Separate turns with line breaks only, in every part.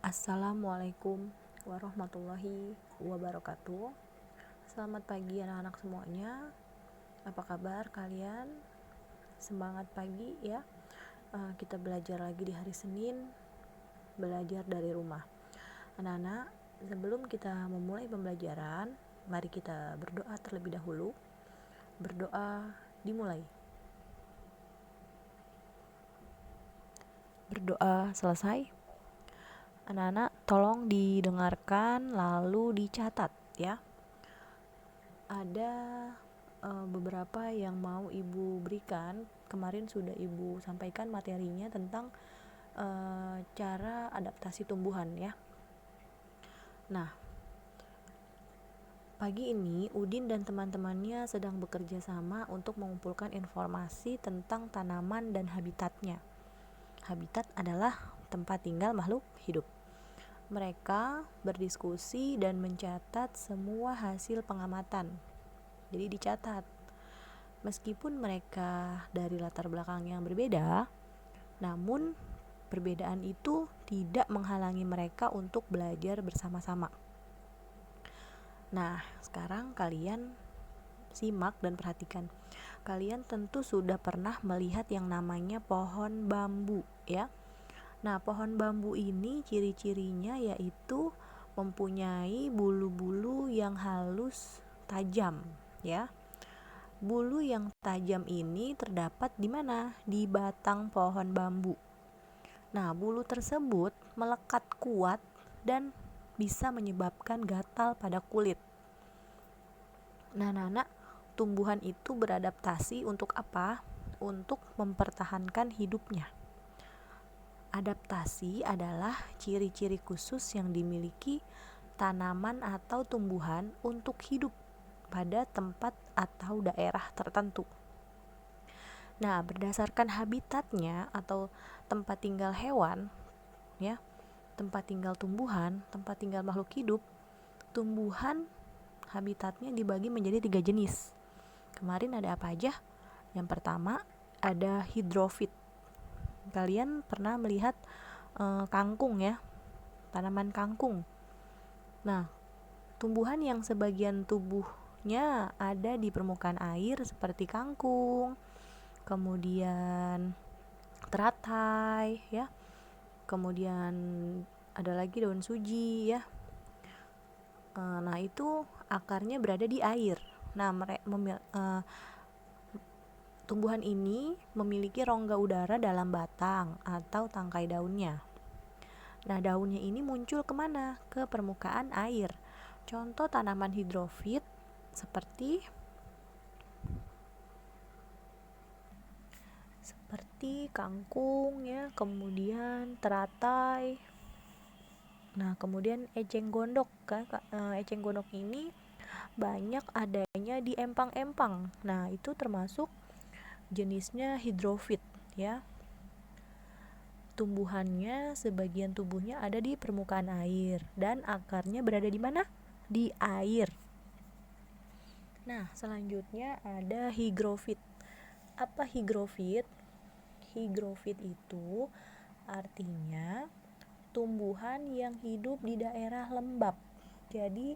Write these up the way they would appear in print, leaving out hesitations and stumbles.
Assalamualaikum warahmatullahi wabarakatuh. Selamat pagi anak-anak semuanya. Apa kabar kalian? Semangat pagi ya. Kita belajar lagi di hari Senin, belajar dari rumah. Anak-anak, sebelum kita memulai pembelajaran, mari kita berdoa terlebih dahulu. Berdoa dimulai. Berdoa selesai. Anak-anak, tolong didengarkan lalu dicatat ya. Ada beberapa yang mau ibu berikan. Kemarin sudah ibu sampaikan materinya tentang cara adaptasi tumbuhan ya. Nah, pagi ini Udin dan teman-temannya sedang bekerja sama untuk mengumpulkan informasi tentang tanaman dan habitatnya. Habitat adalah tempat tinggal makhluk hidup. Mereka berdiskusi dan mencatat semua hasil pengamatan. Jadi dicatat. Meskipun mereka dari latar belakang yang berbeda, namun perbedaan itu tidak menghalangi mereka untuk belajar bersama-sama. Nah, sekarang kalian simak dan perhatikan. Kalian tentu sudah pernah melihat yang namanya pohon bambu ya. Nah, pohon bambu ini ciri-cirinya yaitu mempunyai bulu-bulu yang halus, tajam ya. Bulu yang tajam ini terdapat di mana? Di batang pohon bambu. Nah, bulu tersebut melekat kuat dan bisa menyebabkan gatal pada kulit. Nah, anak-anak, tumbuhan itu beradaptasi untuk apa? Untuk mempertahankan hidupnya. Adaptasi adalah ciri-ciri khusus yang dimiliki tanaman atau tumbuhan untuk hidup pada tempat atau daerah tertentu. Nah, berdasarkan habitatnya atau tempat tinggal hewan, ya, tempat tinggal tumbuhan, tempat tinggal makhluk hidup, tumbuhan habitatnya dibagi menjadi 3 jenis. Kemarin ada apa aja? Yang pertama ada hidrofit. Kalian pernah melihat kangkung ya, tanaman kangkung. Nah, tumbuhan yang sebagian tubuhnya ada di permukaan air seperti kangkung, kemudian teratai ya, kemudian ada lagi daun suji ya. Nah, itu akarnya berada di air. Nah, tumbuhan ini memiliki rongga udara dalam batang atau tangkai daunnya. Nah, daunnya ini muncul kemana? Ke permukaan air. Contoh tanaman hidrofit seperti kangkung ya, kemudian teratai. Nah, kemudian eceng gondok kan. Eceng gondok ini banyak adanya di empang-empang. Nah, itu termasuk jenisnya hidrofit ya. Tumbuhannya sebagian tubuhnya ada di permukaan air dan akarnya berada di mana? Di air. Nah, selanjutnya ada higrofit. Apa higrofit? Higrofit itu artinya tumbuhan yang hidup di daerah lembab. Jadi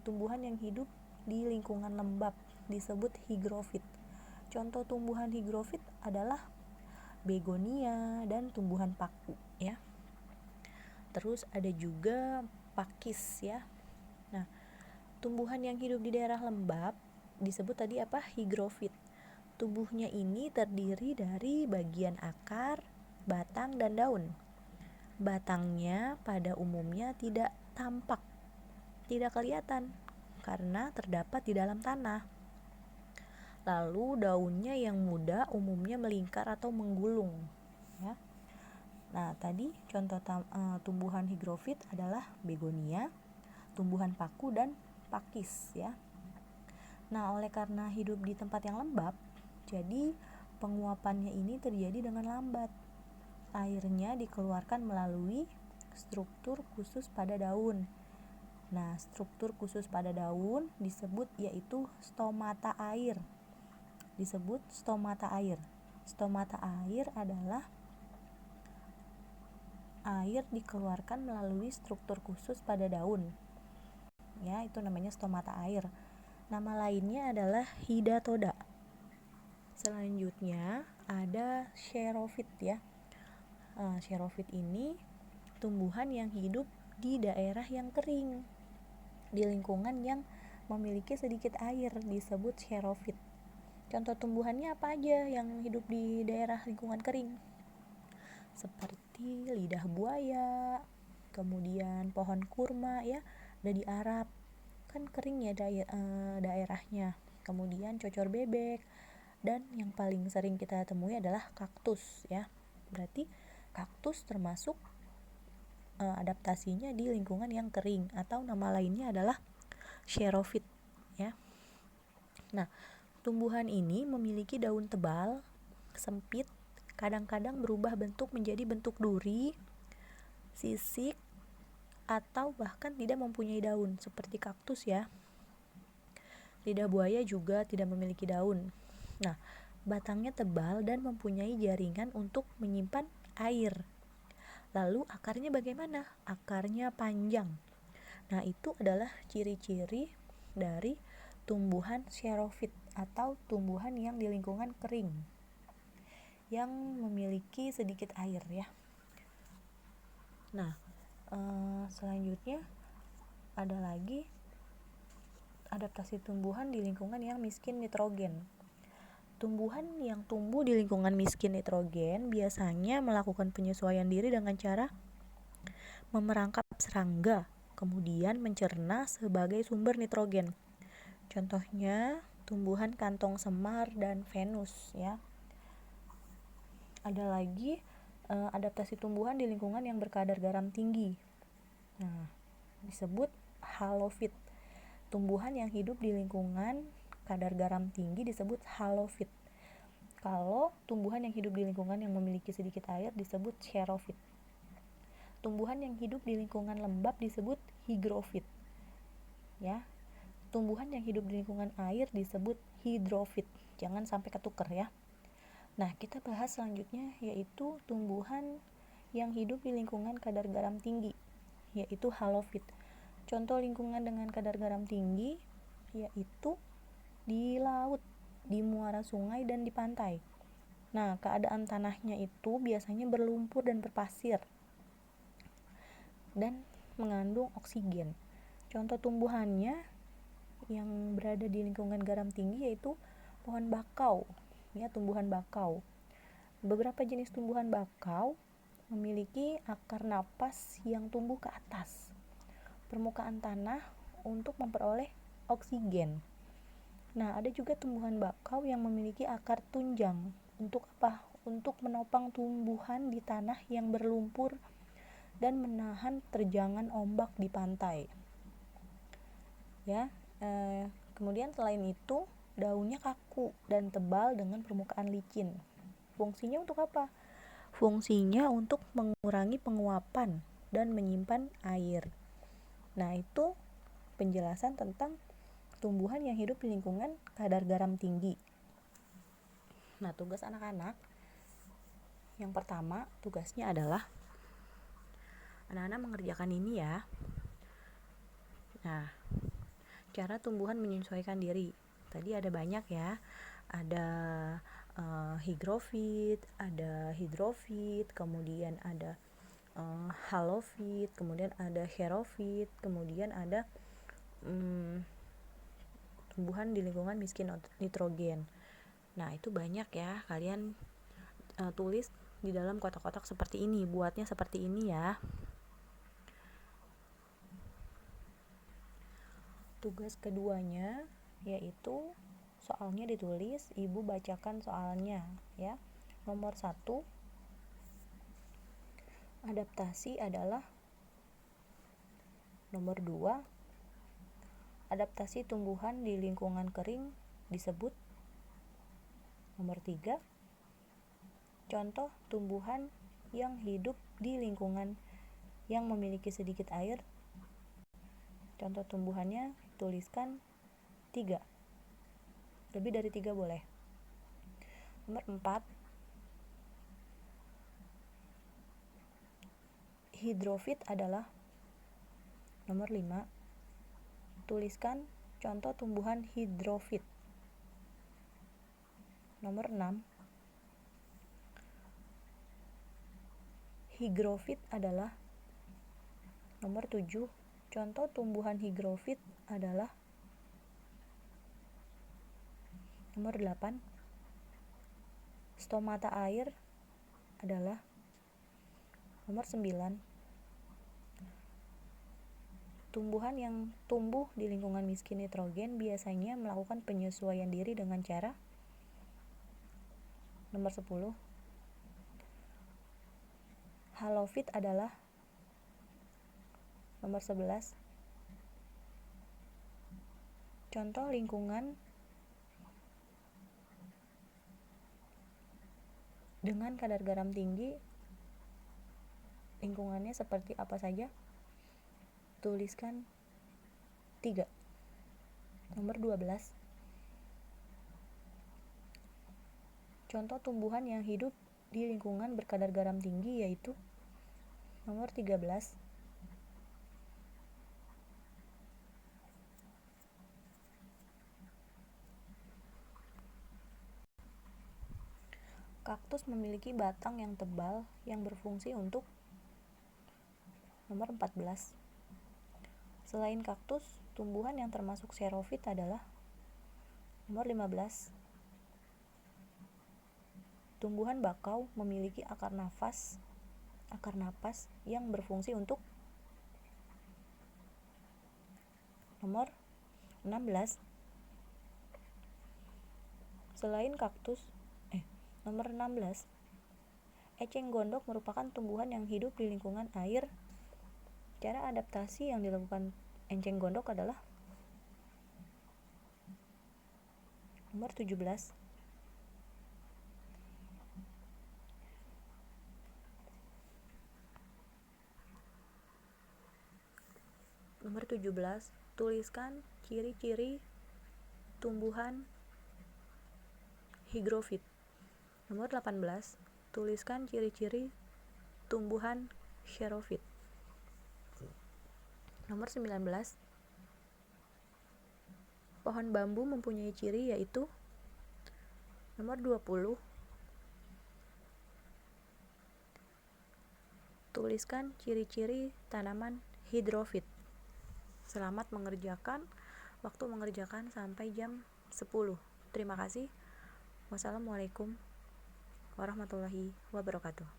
tumbuhan yang hidup di lingkungan lembab disebut higrofit. Contoh tumbuhan higrofit adalah begonia dan tumbuhan paku ya. Terus ada juga pakis ya. Nah, tumbuhan yang hidup di daerah lembab disebut tadi apa? Higrofit. Tubuhnya ini terdiri dari bagian akar, batang, dan daun. Batangnya pada umumnya tidak tampak, tidak kelihatan karena terdapat di dalam tanah. Lalu daunnya yang muda umumnya melingkar atau menggulung ya. Nah, tadi contoh tumbuhan higrofit adalah begonia, tumbuhan paku, dan pakis ya. Nah, oleh karena hidup di tempat yang lembab, jadi penguapannya ini terjadi dengan lambat. Airnya dikeluarkan melalui struktur khusus pada daun. Nah, struktur khusus pada daun disebut yaitu stomata air. Disebut stomata air. Stomata air adalah air dikeluarkan melalui struktur khusus pada daun. Ya, itu namanya stomata air. Nama lainnya adalah hidatoda. Selanjutnya ada xerophyt ya. Xerophyt ini tumbuhan yang hidup di daerah yang kering, di lingkungan yang memiliki sedikit air, disebut xerophyt. Contoh tumbuhannya apa aja yang hidup di daerah lingkungan kering? Seperti lidah buaya, kemudian pohon kurma ya, ada di Arab, kan kering ya daerahnya. Kemudian cocor bebek, dan yang paling sering kita temui adalah kaktus ya. Berarti kaktus termasuk adaptasinya di lingkungan yang kering, atau nama lainnya adalah xerophyt ya. Nah, tumbuhan ini memiliki daun tebal, sempit, kadang-kadang berubah bentuk menjadi bentuk duri, sisik, atau bahkan tidak mempunyai daun seperti kaktus ya. Lidah buaya juga tidak memiliki daun. Nah, batangnya tebal dan mempunyai jaringan untuk menyimpan air. Lalu akarnya bagaimana? Akarnya panjang. Nah, itu adalah ciri-ciri dari tumbuhan xerophyt atau tumbuhan yang di lingkungan kering yang memiliki sedikit air ya. Nah, selanjutnya ada lagi adaptasi tumbuhan di lingkungan yang miskin nitrogen. Tumbuhan yang tumbuh di lingkungan miskin nitrogen biasanya melakukan penyesuaian diri dengan cara memerangkap serangga, kemudian mencerna sebagai sumber nitrogen. Contohnya tumbuhan kantong semar dan Venus ya. Ada lagi adaptasi tumbuhan di lingkungan yang berkadar garam tinggi. Nah, disebut halofit. Tumbuhan yang hidup di lingkungan kadar garam tinggi disebut halofit. Kalau tumbuhan yang hidup di lingkungan yang memiliki sedikit air disebut xerophyt. Tumbuhan yang hidup di lingkungan lembab disebut hygrofit. Ya. Tumbuhan yang hidup di lingkungan air disebut hidrofit. Jangan sampai ketuker ya. Nah, kita bahas selanjutnya yaitu tumbuhan yang hidup di lingkungan kadar garam tinggi, yaitu halofit. Contoh lingkungan dengan kadar garam tinggi yaitu di laut, di muara sungai, dan di pantai. Nah, keadaan tanahnya itu biasanya berlumpur dan berpasir dan mengandung oksigen. Contoh tumbuhannya yang berada di lingkungan garam tinggi yaitu pohon bakau ya, tumbuhan bakau. Beberapa jenis tumbuhan bakau memiliki akar napas yang tumbuh ke atas permukaan tanah untuk memperoleh oksigen. Nah, ada juga tumbuhan bakau yang memiliki akar tunjang. Untuk apa? Untuk menopang tumbuhan di tanah yang berlumpur dan menahan terjangan ombak di pantai. Ya, kemudian selain itu daunnya kaku dan tebal dengan permukaan licin. Fungsinya untuk apa? Fungsinya untuk mengurangi penguapan dan menyimpan air. Nah, itu penjelasan tentang tumbuhan yang hidup di lingkungan kadar garam tinggi. Nah, tugas anak-anak yang pertama, tugasnya adalah anak-anak mengerjakan ini ya. Nah, cara tumbuhan menyesuaikan diri. Tadi ada banyak ya. Ada hygrofit, ada hidrofit, kemudian ada halofit, kemudian ada xerophyt, kemudian ada tumbuhan di lingkungan miskin nitrogen. Nah, itu banyak ya. Kalian tulis di dalam kotak-kotak seperti ini. Buatnya seperti ini ya. Tugas keduanya yaitu soalnya ditulis, ibu bacakan soalnya ya. Nomor 1, adaptasi adalah. Nomor 2, adaptasi tumbuhan di lingkungan kering disebut. Nomor 3, contoh tumbuhan yang hidup di lingkungan yang memiliki sedikit air. Contoh tumbuhannya tuliskan 3. Lebih dari 3 boleh. Nomor 4, hidrofit adalah nomor 5. Tuliskan contoh tumbuhan hidrofit. Nomor 6. Higrofit adalah nomor 7. Contoh tumbuhan higrofit adalah nomor 8. Stomata air adalah nomor 9. Tumbuhan yang tumbuh di lingkungan miskin nitrogen biasanya melakukan penyesuaian diri dengan cara nomor 10. Halofit adalah nomor 11. Contoh lingkungan dengan kadar garam tinggi, lingkungannya seperti apa saja? Tuliskan 3. Nomor 12. Contoh tumbuhan yang hidup di lingkungan berkadar garam tinggi yaitu nomor 13. Kaktus memiliki batang yang tebal yang berfungsi untuk nomor 14. Selain kaktus, tumbuhan yang termasuk xerofit adalah nomor 15. Tumbuhan bakau memiliki akar napas yang berfungsi untuk nomor 16. Selain kaktus, nomor 16. Eceng gondok merupakan tumbuhan yang hidup di lingkungan air. Cara adaptasi yang dilakukan eceng gondok adalah nomor 17. Nomor 17, tuliskan ciri-ciri tumbuhan higrofit. Nomor 18, tuliskan ciri-ciri tumbuhan xerofit. Nomor 19, pohon bambu mempunyai ciri yaitu nomor 20. Tuliskan ciri-ciri tanaman hidrofit. Selamat mengerjakan. Waktu mengerjakan sampai jam 10. Terima kasih. Wassalamualaikum warahmatullahi wabarakatuh.